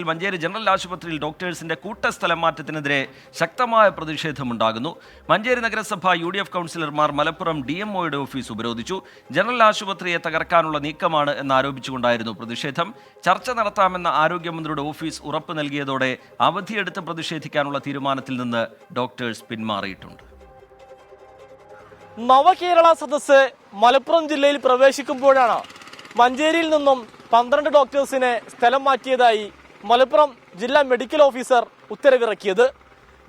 Manjeri general ആശുപത്രിയിൽ ഡോക്ടേഴ്സിന്റെ കൂട്ടസ്ഥലം മാറ്റത്തിനെതിരെ ശക്തമായ പ്രതിഷേധമുണ്ടാകുന്നു. മഞ്ചേരി നഗരസഭ UDF കൗൺസിലർമാർ മലപ്പുറം DMOയുടെ ഓഫീസ് ഉപരോധിച്ചു. ജനറൽ ആശുപത്രിയെ തകർക്കാനുള്ള നീക്കമാണ് എന്നാരോപിച്ചുകൊണ്ടായിരുന്നു പ്രതിഷേധം. ചർച്ച നടത്താമെന്ന ആരോഗ്യമന്ത്രിയുടെ ഓഫീസ് ഉറപ്പ് നൽകിയതോടെ അവധിയെടുത്ത് പ്രതിഷേധിക്കാനുള്ള തീരുമാനത്തിൽ നിന്ന് ഡോക്ടേഴ്സ് പിന്മാറിയിട്ടുണ്ട്. നവകേരള സദസ്സ് മലപ്പുറം ജില്ലയിൽ പ്രവേശിക്കുമ്പോഴാണ് മഞ്ചേരിയിൽ നിന്നും 12 ഡോക്ടേഴ്സിനെ സ്ഥലം മാറ്റിയതായി മലപ്പുറം ജില്ലാ മെഡിക്കൽ ഓഫീസർ ഉത്തരവിറക്കിയത്.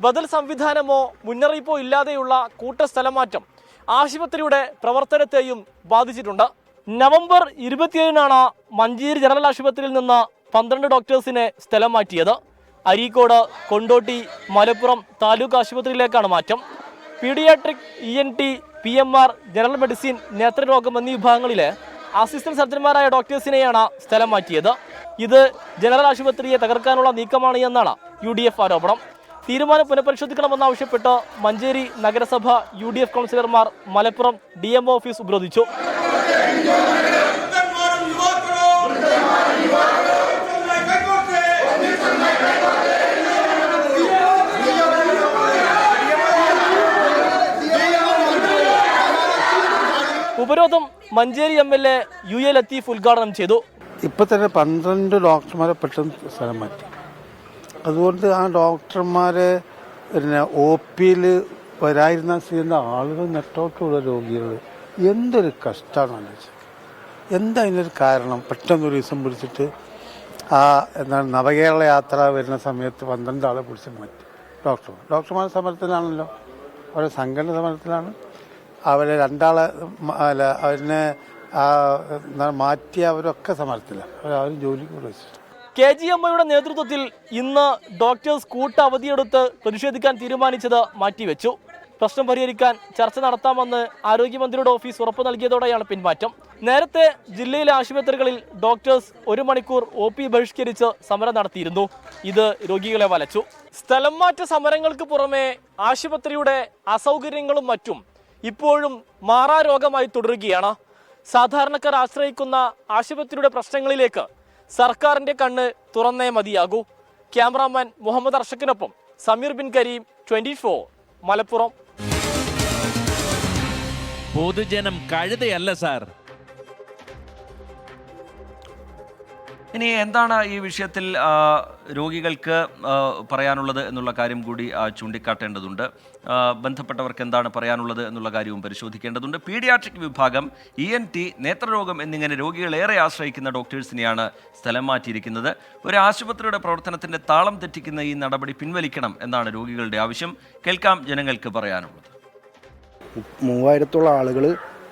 ബദൽ സംവിധാനമോ മുന്നറിയിപ്പോ ഇല്ലാതെയുള്ള കൂട്ടസ്ഥലമാറ്റം ആശുപത്രിയുടെ പ്രവർത്തനത്തെയും ബാധിച്ചിട്ടുണ്ട്. നവംബർ 27-നാണ് മഞ്ചേരി ജനറൽ ആശുപത്രിയിൽ നിന്ന് 12 ഡോക്ടേഴ്സിനെ സ്ഥലം മാറ്റിയത്. അരീക്കോട്, കൊണ്ടോട്ടി, മലപ്പുറം താലൂക്ക് ആശുപത്രിയിലേക്കാണ് മാറ്റം. Pediatric, ENT, PMR, general medicine, നേത്രരോഗം എന്നീ വിഭാഗങ്ങളിലെ അസിസ്റ്റന്റ് സർജന്മാരായ ഡോക്ടേഴ്സിനെയാണ് സ്ഥലം മാറ്റിയത്. ഇത് ജനറൽ ആശുപത്രിയെ തകർക്കാനുള്ള നീക്കമാണ് എന്നാണ് UDF ആരോപണം. തീരുമാനം പുനഃപരിശോധിക്കണമെന്നാവശ്യപ്പെട്ട് മഞ്ചേരി നഗരസഭ UDF കൗൺസിലർമാർ മലപ്പുറം DMO ഓഫീസ് ഉപരോധിച്ചു. ഉപരോധം മഞ്ചേരി MLA UA ലത്തീഫ് ഉദ്ഘാടനം ചെയ്തു. ഇപ്പം തന്നെ 12 ഡോക്ടർമാരെ പെട്ടെന്ന് സ്ഥലം മാറ്റി. അതുകൊണ്ട് ആ ഡോക്ടർമാരെ പിന്നെ OPയിൽ വരായിരുന്ന ചെയ്യുന്ന ആളുകൾ നെട്ടോട്ടുള്ള രോഗികൾ എന്തൊരു കഷ്ടമാണ്. എന്താ അതിനൊരു കാരണം? പെട്ടെന്നൊരു ദിവസം പിടിച്ചിട്ട് എന്താണ് നവകേരള യാത്ര വരുന്ന സമയത്ത് 12 ആളെ പിടിച്ച് മാറ്റി. ഡോക്ടർമാർ സമരത്തിലാണല്ലോ, അവരുടെ സംഘടന സമരത്തിലാണ്. അവരെ 2 ആളെ അവരിനെ മാറ്റി അവരൊക്കെ സമരത്തില്ല, അവരാരും ജോലിക്ക് വിളിച്ചിട്ട്. KGMOയുടെ നേതൃത്വത്തിൽ ഇന്ന് ഡോക്ടേഴ്സ് കൂട്ട അവധിയെടുത്ത് പ്രതിഷേധിക്കാൻ തീരുമാനിച്ചത് മാറ്റിവെച്ചു. പ്രശ്നം പരിഹരിക്കാൻ ചർച്ച നടത്താമെന്ന് ആരോഗ്യമന്ത്രിയുടെ ഓഫീസ് ഉറപ്പ് നൽകിയതോടെയാണ് പിന്മാറ്റം. നേരത്തെ ജില്ലയിലെ ആശുപത്രികളിൽ ഡോക്ടേഴ്സ് 1 മണിക്കൂർ OP ബഹിഷ്കരിച്ച് സമരം നടത്തിയിരുന്നു. ഇത് രോഗികളെ വലച്ചു. സ്ഥലം മാറ്റ സമരങ്ങൾക്ക് പുറമെ ആശുപത്രിയുടെ അസൗകര്യങ്ങളും മറ്റും ഇപ്പോഴും മാറാരോഗമായി തുടരുകയാണ്. സാധാരണക്കാർ ആശ്രയിക്കുന്ന ആശുപത്രിയുടെ പ്രശ്നങ്ങളിലേക്ക് സർക്കാരിന്റെ കണ്ണ് തുറന്നേ മതിയാകൂ. ക്യാമറാമാൻ മുഹമ്മദ് അർഷക്കിനൊപ്പം സമീർ ബിൻ കരീം, 24 മലപ്പുറം. പൊതുജനം കഴുതയല്ല സാർ. ഇനി എന്താണ് ഈ വിഷയത്തിൽ രോഗികൾക്ക് പറയാനുള്ളത് എന്നുള്ള കാര്യം കൂടി ചൂണ്ടിക്കാട്ടേണ്ടതുണ്ട്. ബന്ധപ്പെട്ടവർക്ക് എന്താണ് പറയാനുള്ളത് എന്നുള്ള കാര്യവും പരിശോധിക്കേണ്ടതുണ്ട്. പീഡിയാട്രിക് വിഭാഗം, ENT, നേത്രരോഗം എന്നിങ്ങനെ രോഗികളേറെ ആശ്രയിക്കുന്ന ഡോക്ടേഴ്സിനെയാണ് സ്ഥലം മാറ്റിയിരിക്കുന്നത്. ഒരു ആശുപത്രിയുടെ പ്രവർത്തനത്തിൻ്റെ താളം തെറ്റിക്കുന്ന ഈ നടപടി പിൻവലിക്കണം എന്നാണ് രോഗികളുടെ ആവശ്യം. കേൾക്കാം ജനങ്ങൾക്ക് പറയാനുള്ളത്. 3000-ഓളം ആളുകൾ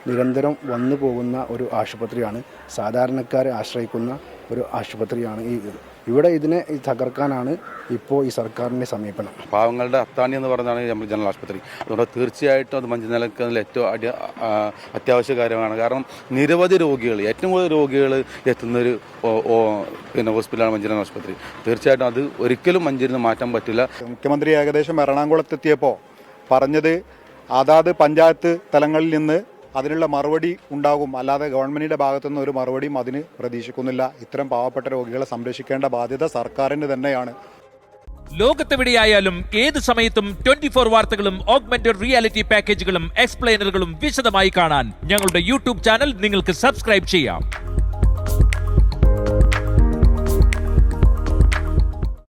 നിരന്തരം വന്നു പോകുന്ന ഒരു ആശുപത്രിയാണ്, സാധാരണക്കാരെ ആശ്രയിക്കുന്ന ഒരു ആശുപത്രിയാണ് ഇവിടെ. ഇതിനെ തകർക്കാനാണ് ഇപ്പോൾ ഈ സർക്കാരിൻ്റെ സമീപനം. പാവങ്ങളുടെ അത്താണി എന്ന് പറഞ്ഞാണ് നമ്മൾ ജനറൽ ആശുപത്രി. അതുകൊണ്ട് തീർച്ചയായിട്ടും അത് മഞ്ചേരി നിലയ്ക്കുന്നതിൽ ഏറ്റവും അത്യാവശ്യ കാര്യമാണ്. കാരണം നിരവധി രോഗികൾ, ഏറ്റവും കൂടുതൽ രോഗികൾ എത്തുന്നൊരു ഹോസ്പിറ്റലാണ് മഞ്ചേരി ആശുപത്രി. തീർച്ചയായിട്ടും അത് ഒരിക്കലും മഞ്ചേരിയിൽ നിന്ന് മാറ്റാൻ പറ്റില്ല. മുഖ്യമന്ത്രി ഏകദേശം എറണാകുളത്തെത്തിയപ്പോൾ പറഞ്ഞത് അതാത് പഞ്ചായത്ത് തലങ്ങളിൽ നിന്ന് അതിനുള്ള മറുപടി ഉണ്ടാകും, അല്ലാതെ ഗവൺമെന്റിന്റെ ഭാഗത്തുനിന്ന് ഒരു മറുപടിയും അതിന് പ്രതീക്ഷിക്കുന്നില്ല. ഇത്തരം പാവപ്പെട്ട രോഗികളെ സംരക്ഷിക്കേണ്ട ബാധ്യത സർക്കാരിന് തന്നെയാണ്. ലോകത്തെവിടെയായാലും ഏത് സമയത്തും 24 വാർത്തകളും ഓഗ്മെന്റഡ് റിയാലിറ്റി പാക്കേജുകളും എക്സ്പ്ലെയിനറുകളും വിശദമായി കാണാൻ ഞങ്ങളുടെ YouTube ചാനൽ നിങ്ങൾക്ക് സബ്സ്ക്രൈബ് ചെയ്യാം.